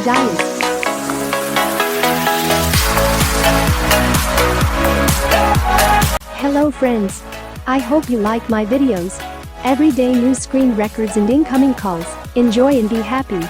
dies. Hello friends. I hope you like my videos. Everyday news, screen records and incoming calls. Enjoy and be happy.